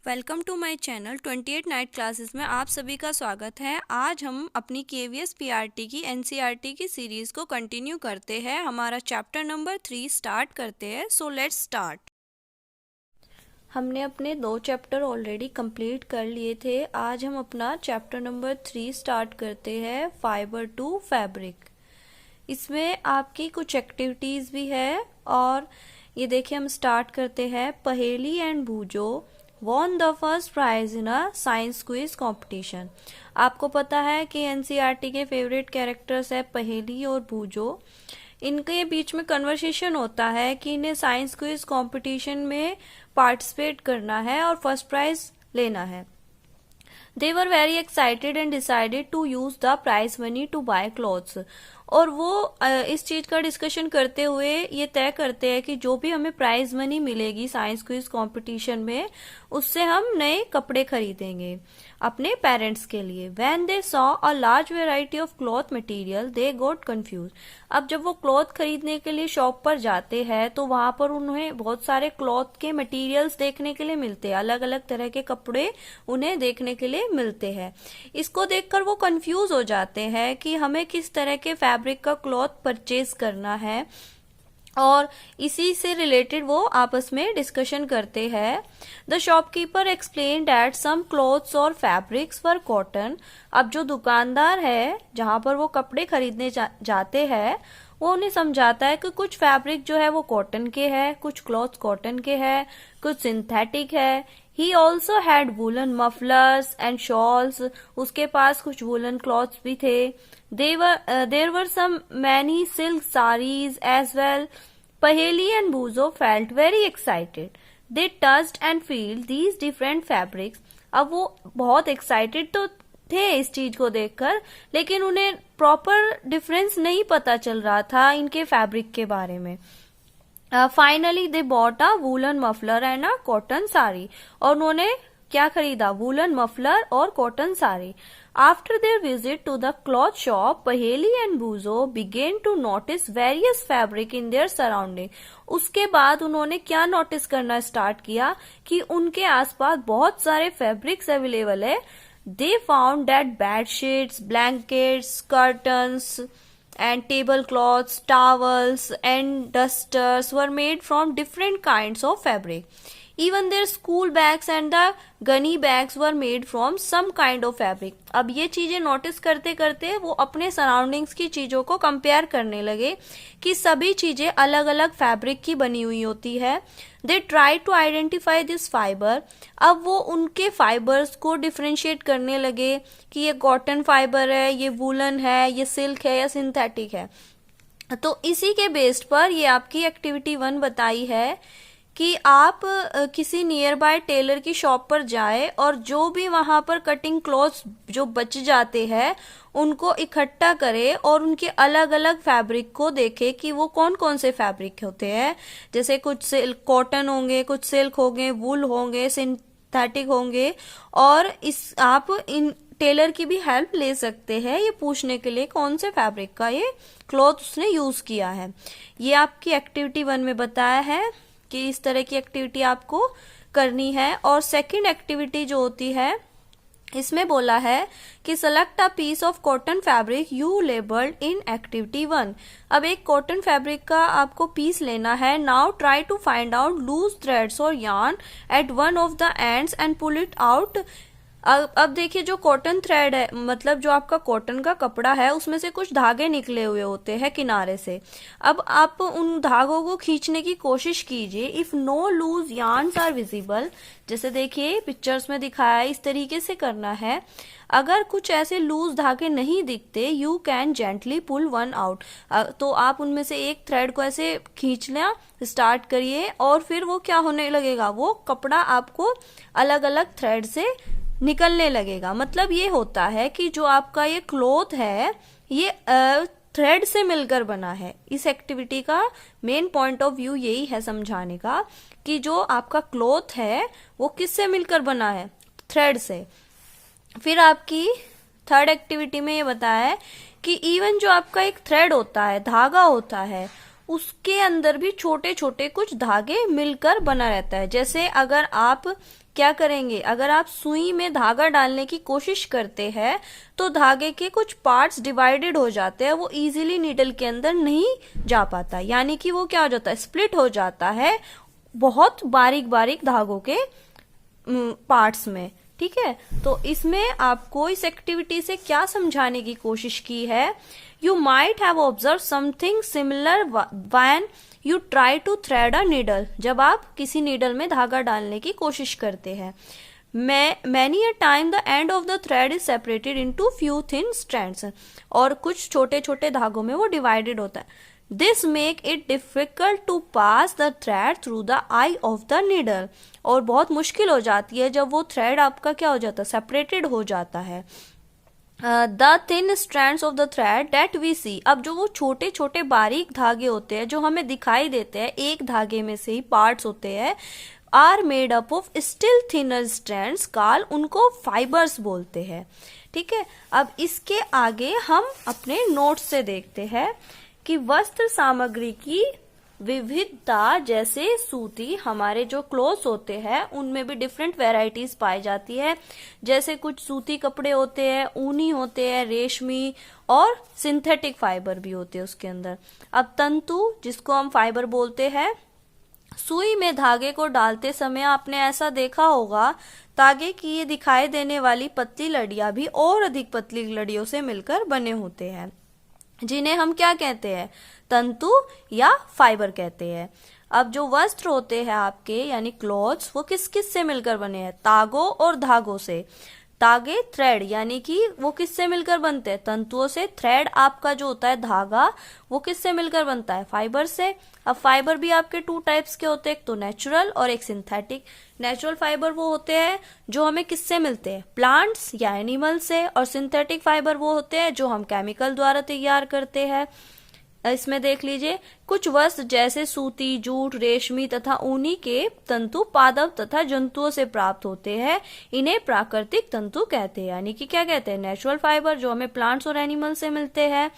Welcome to my channel 28 night classes में आप सभी का स्वागत है। आज हम अपनी KVS PRT की NCERT की सीरीज़ को कंटिन्यू करते हैं। हमारा चैप्टर नंबर 3 स्टार्ट करते हैं। So let's start. हमने अपने 2 चैप्टर ऑलरेडी कंप्लीट कर लिए थे। आज हम अपना चैप्टर नंबर 3 स्टार्ट करते हैं, फाइबर टू फैब्रिक। इसमें आपकी कुछ एक्टिविटीज़ भी है और ये देखिए हम स्टार्ट करते हैं। पहेली एंड बूझो won the first prize in a science quiz competition। आपको पता है कि NCERT के फेवरेट कैरेक्टर्स है पहेली और बूझो। इनके बीच में कन्वर्सेशन होता है कि इन्हें साइंस क्विज कंपटीशन में पार्टिसिपेट करना है और फर्स्ट प्राइज लेना है। They were very excited and decided to use the prize money to buy clothes। और वो इस चीज का डिस्कशन करते हुए ये तय करते हैं कि जो भी हमें प्राइज मनी मिलेगी साइंस क्विज कंपटीशन में, उससे हम नए कपड़े खरीदेंगे अपने पेरेंट्स के लिए। When they saw a large variety of cloth material, they got confused। अब जब वो क्लॉथ खरीदने के लिए शॉप पर जाते हैं तो वहां पर उन्हें बहुत सारे क्लॉथ के मटेरियल्स देखने के लिए मिलते हैं, अलग अलग तरह के कपड़े उन्हें देखने के लिए मिलते हैं। इसको देखकर वो कंफ्यूज हो जाते हैं कि हमें किस तरह के फैब्रिक का क्लॉथ परचेज करना है और इसी से रिलेटेड वो आपस में डिस्कशन करते हैं। The shopkeeper explain that some clothes और फैब्रिक्स वर कॉटन। अब जो दुकानदार है जहां पर वो कपड़े खरीदने जाते हैं वो उन्हें समझाता है कि कुछ फैब्रिक जो है वो कॉटन के है, कुछ क्लॉथ कॉटन के है, कुछ सिंथेटिक है। He also had woolen mufflers and shawls। उसके पास कुछ woolen cloths भी थे। There were some many silk sarees as well। Paheli and Buzo felt very excited। They touched and felt these different fabrics। अब वो बहुत excited तो थे इस चीज को देखकर, लेकिन उन्हें प्रॉपर डिफरेंस नहीं पता चल रहा था इनके फैब्रिक के बारे में। Finally they bought a woollen muffler and a cotton sari. और उन्होंने क्या खरीदा? वूलन मफलर और cotton sari. After their visit to the cloth shop, Paheli and Boojho began to notice various fabric in their surrounding. उसके बाद उन्होंने क्या नोटिस करना स्टार्ट किया कि उनके आसपास बहुत सारे फैब्रिक्स अवेलेबल है। They found that bedsheets, blankets, curtains and tablecloths, towels and dusters were made from different kinds of fabric। Even their school bags and the gunny bags were made from some kind of fabric। अब ये चीजें notice करते करते वो अपने surroundings की चीजों को कंपेयर करने लगे कि सभी चीजें अलग अलग फैब्रिक की बनी हुई होती है। They try to identify this fibre. अब वो उनके फाइबर्स को डिफ्रेंशिएट करने लगे कि ये कॉटन फाइबर है, ये वूलन है, ये सिल्क है या सिंथेटिक है। तो इसी के बेस्ड पर ये आपकी एक्टिविटी 1 बताई है कि आप किसी नियर बाय टेलर की शॉप पर जाए और जो भी वहां पर कटिंग क्लॉथ्स जो बच जाते हैं उनको इकट्ठा करें और उनके अलग अलग फैब्रिक को देखें कि वो कौन कौन से फैब्रिक होते हैं। जैसे कुछ सिल्क कॉटन होंगे, कुछ सिल्क होंगे, वूल होंगे, सिंथेटिक होंगे। और इस आप इन टेलर की भी हेल्प ले सकते हैं ये पूछने के लिए कौन से फैब्रिक का ये क्लॉथ उसने यूज किया है। ये आपकी एक्टिविटी 1 में बताया है कि इस तरह की एक्टिविटी आपको करनी है। और सेकंड एक्टिविटी जो होती है इसमें बोला है कि select a piece of cotton fabric you labelled in activity 1। अब एक कॉटन फैब्रिक का आपको पीस लेना है। Now try to find out loose threads और yarn at one of the ends and pull it out. अब देखिए जो कॉटन थ्रेड है, मतलब जो आपका कॉटन का कपड़ा है, उसमें से कुछ धागे निकले हुए होते हैं किनारे से। अब आप उन धागों को खींचने की कोशिश कीजिए। If no loose yarns are visible, जैसे देखिए पिक्चर्स में दिखाया है, इस तरीके से करना है। अगर कुछ ऐसे लूज धागे नहीं दिखते, you can gently pull one out. तो आप उनमें से एक थ्रेड को ऐसे खींचना स्टार्ट करिए और फिर वो क्या होने लगेगा, वो कपड़ा आपको अलग अलग थ्रेड से निकलने लगेगा। मतलब ये होता है कि जो आपका ये क्लॉथ है ये थ्रेड से मिलकर बना है। इस एक्टिविटी का मेन पॉइंट ऑफ व्यू यही है समझाने का कि जो आपका क्लॉथ है वो किससे मिलकर बना है? थ्रेड से। फिर आपकी थर्ड एक्टिविटी में ये बताया है कि इवन जो आपका एक थ्रेड होता है, धागा होता है, उसके अंदर भी छोटे छोटे कुछ धागे मिलकर बना रहता है। जैसे अगर आप क्या करेंगे, अगर आप सुई में धागा डालने की कोशिश करते हैं तो धागे के कुछ पार्ट्स डिवाइडेड हो जाते हैं, वो इजीली नीडल के अंदर नहीं जा पाता, यानी कि वो क्या हो जाता है, स्प्लिट हो जाता है बहुत बारीक बारीक धागों के पार्ट्स में। ठीक है, तो इसमें आपको इस एक्टिविटी से क्या समझाने की कोशिश की है, you might have observe something similar when you try to thread a needle, जब आप किसी नीडल में धागा डालने की कोशिश करते हैं। Many a time the end of the thread is separated into few thin strands, और कुछ छोटे छोटे धागों में वो डिवाइडेड होता है। This make it difficult to pass the thread through the eye of the needle, और बहुत मुश्किल हो जाती है जब वो थ्रेड आपका क्या हो जाता है, सेपरेटेड हो जाता है। The thin strands of the thread that we see, अब जो वो छोटे छोटे बारीक धागे होते हैं जो हमें दिखाई देते हैं, एक धागे में से ही पार्ट्स होते हैं, are made up of still thinner strands, call उनको फाइबर्स बोलते हैं। ठीक है, अब इसके आगे हम अपने नोट्स से देखते हैं कि वस्त्र सामग्री की विविधता, जैसे सूती, हमारे जो क्लोथ्स होते हैं उनमें भी डिफरेंट वैरायटीज पाई जाती है। जैसे कुछ सूती कपड़े होते हैं, ऊनी होते हैं, रेशमी और सिंथेटिक फाइबर भी होते हैं उसके अंदर। अब तंतु, जिसको हम फाइबर बोलते हैं, सुई में धागे को डालते समय आपने ऐसा देखा होगा, धागे की ये दिखाई देने वाली पतली लड़ियां भी और अधिक पतली लड़ियों से मिलकर बने होते हैं, जिन्हें हम क्या कहते हैं, तंतु या फाइबर कहते हैं। अब जो वस्त्र होते हैं आपके यानी क्लॉथ्स, वो किस किस से मिलकर बने हैं, तागों और धागों से। तागे थ्रेड, यानी कि वो किससे मिलकर बनते हैं, तंतुओं से। थ्रेड आपका जो होता है धागा, वो किससे मिलकर बनता है, फाइबर से। अब फाइबर भी आपके टू टाइप्स के होते हैं, एक तो नेचुरल और एक सिंथेटिक। नेचुरल फाइबर वो होते हैं जो हमें किससे मिलते हैं, प्लांट्स या एनिमल से, और सिंथेटिक फाइबर वो होते हैं जो हम केमिकल द्वारा तैयार करते हैं। इसमें देख लीजिए, कुछ वस्त्र जैसे सूती, जूट, रेशमी तथा ऊनी के तंतु पादप तथा जंतुओं से प्राप्त होते हैं, इन्हें प्राकृतिक तंतु कहते हैं। यानी कि क्या कहते हैं, नेचुरल फाइबर जो हमें प्लांट्स और एनिमल से मिलते हैं।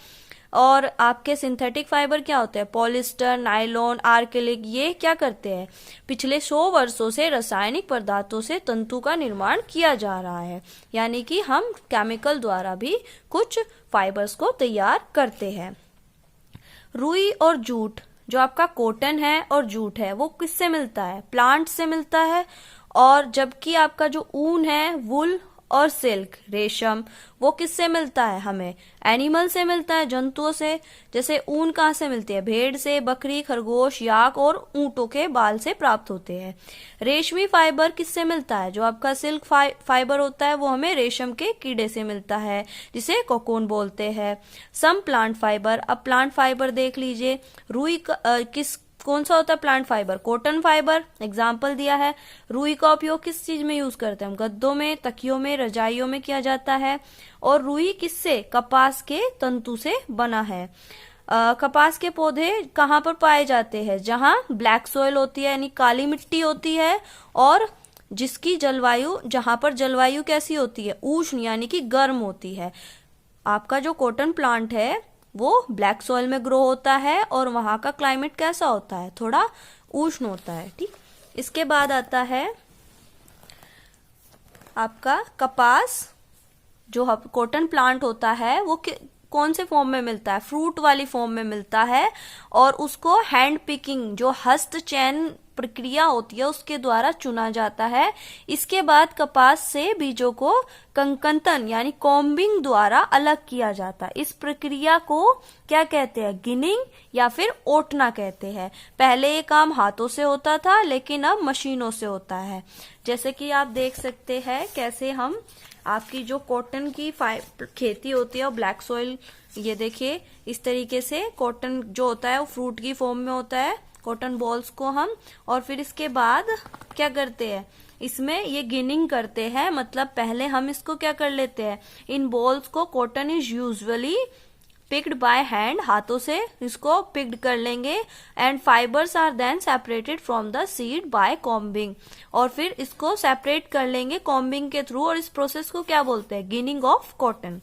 और आपके सिंथेटिक फाइबर क्या होते हैं, पॉलिस्टर, नायलॉन, आर्केलिक, ये क्या करते हैं, पिछले 100 वर्षों से रासायनिक पदार्थों से तंतु का निर्माण किया जा रहा है। यानी कि हम केमिकल द्वारा भी कुछ फाइबर्स को तैयार करते हैं। रुई और जूट, जो आपका कॉटन है और जूट है, वो किससे मिलता है, प्लांट से मिलता है। और जबकि आपका जो ऊन है, वुल और सिल्क, रेशम, वो किससे मिलता है, हमें एनिमल से मिलता है, जंतुओं से। जैसे ऊन कहाँ से मिलती है, भेड़ से, बकरी, खरगोश, याक और ऊंटों के बाल से प्राप्त होते हैं। रेशमी फाइबर किससे मिलता है, जो आपका सिल्क फाइबर होता है, वो हमें रेशम के कीड़े से मिलता है, जिसे कोकून बोलते हैं। सम प्लांट फाइबर, अब प्लांट फाइबर देख लीजिए, रुई कौन सा होता है, plant fibre, cotton fibre, example दिया है। रुई का उपयोग किस चीज में यूज करते हैं हम, गद्दों में, तकियों में, रजाइयों में किया जाता है। और रुई किससे, कपास के तंतु से बना है। कपास के पौधे कहाँ पर पाए जाते हैं, जहाँ ब्लैक सॉइल होती है यानी काली मिट्टी होती है, और जिसकी जलवायु, जहाँ पर जलवायु कैसी होती है, उष्ण यानी कि गर्म होती है। आपका जो कॉटन प्लांट है वो ब्लैक सॉइल में ग्रो होता है, और वहां का क्लाइमेट कैसा होता है, थोड़ा उष्ण होता है। ठीक, इसके बाद आता है आपका कपास। जो कॉटन प्लांट होता है वो कौन से फॉर्म में मिलता है, फ्रूट वाली फॉर्म में मिलता है, और उसको हैंड पिकिंग, जो हस्त चयन प्रक्रिया होती है, उसके द्वारा चुना जाता है। इसके बाद कपास से बीजों को कंकतन यानी कॉम्बिंग द्वारा अलग किया जाता है। इस प्रक्रिया को क्या कहते हैं, गिनिंग या फिर ओटना कहते हैं। पहले ये काम हाथों से होता था, लेकिन अब मशीनों से होता है। जैसे कि आप देख सकते हैं कैसे हम, आपकी जो कॉटन की खेती होती है और ब्लैक सॉइल, ये देखिए इस तरीके से कॉटन जो होता है वो फ्रूट की फॉर्म में होता है, कॉटन बॉल्स को हम, और फिर इसके बाद क्या करते हैं, इसमें ये गिनिंग करते हैं। मतलब पहले हम इसको क्या कर लेते हैं, इन बॉल्स को, cotton is usually picked by hand, हाथों से इसको पिक्ड कर लेंगे, and fibres are then separated from the seed by combing, और फिर इसको सेपरेट कर लेंगे कॉम्बिंग के थ्रू, और इस प्रोसेस को क्या बोलते हैं, गिनिंग ऑफ कॉटन।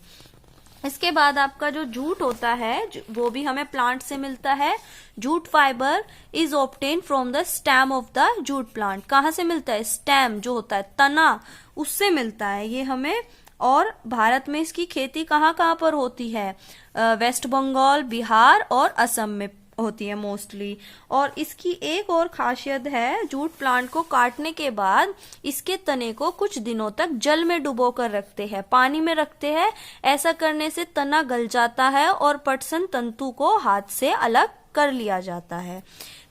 इसके बाद आपका जो जूट होता है वो भी हमें प्लांट से मिलता है। Jute fibre is obtain from the stem of the jute plant. कहाँ से मिलता है? स्टेम जो होता है, तना, उससे मिलता है ये हमें। और भारत में इसकी खेती कहाँ कहाँ पर होती है? वेस्ट बंगाल, बिहार और असम में होती है मोस्टली। और इसकी एक और खासियत है, जूट प्लांट को काटने के बाद इसके तने को कुछ दिनों तक जल में डुबो कर रखते हैं, पानी में रखते हैं। ऐसा करने से तना गल जाता है और पटसन तंतु को हाथ से अलग कर लिया जाता है।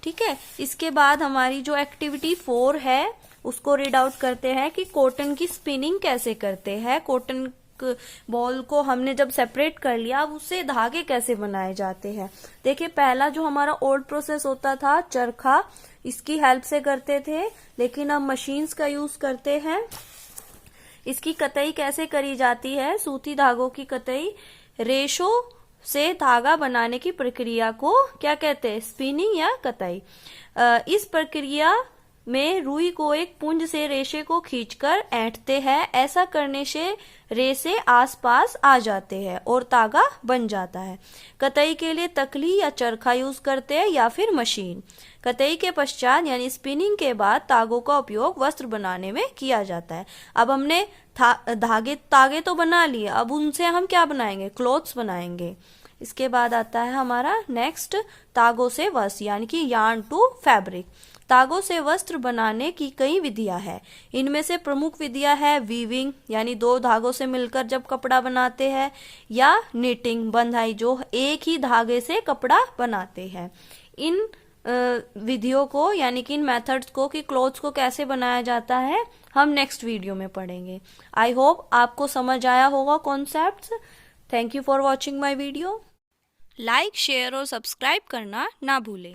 ठीक है, इसके बाद हमारी जो एक्टिविटी 4 है उसको रीड आउट करते हैं कि कॉटन की स्पिनिंग कैसे करते हैं। कॉटन बॉल को हमने जब सेपरेट कर लिया, अब उससे धागे कैसे बनाए जाते हैं। देखिए, पहला जो हमारा ओल्ड प्रोसेस होता था चरखा, इसकी हेल्प से करते थे, लेकिन अब मशीन्स का यूज करते हैं। इसकी कताई कैसे करी जाती है? सूती धागों की कताई, रेशो से धागा बनाने की प्रक्रिया को क्या कहते हैं? स्पिनिंग या कताई। इस प्रक्रिया में रुई को एक पुंज से रेशे को खींचकर ऐंठते हैं। ऐसा करने से रेशे आसपास आ जाते हैं और धागा बन जाता है। कताई के लिए तकली या चरखा यूज करते हैं या फिर मशीन। कताई के पश्चात यानी स्पिनिंग के बाद तागों का उपयोग वस्त्र बनाने में किया जाता है। अब हमने तागे तो बना लिए, अब उनसे हम क्या बनाएंगे? क्लोथ्स बनाएंगे। इसके बाद आता है हमारा नेक्स्ट, तागों से वस्त्र यानी कि यार्न टू फैब्रिक। तागों से वस्त्र बनाने की कई विधियां हैं। इनमें से प्रमुख विधियां है वीविंग यानी 2 धागों से मिलकर जब कपड़ा बनाते हैं, या निटिंग बंधाई जो एक ही धागे से कपड़ा बनाते हैं। इन विधियों को यानी कि इन मेथड्स को कि क्लोथ्स को कैसे बनाया जाता है हम नेक्स्ट वीडियो में पढ़ेंगे। आई होप आपको समझ आया होगा concepts. Thank you for watching my video. Like, share और सब्सक्राइब करना ना भूलें।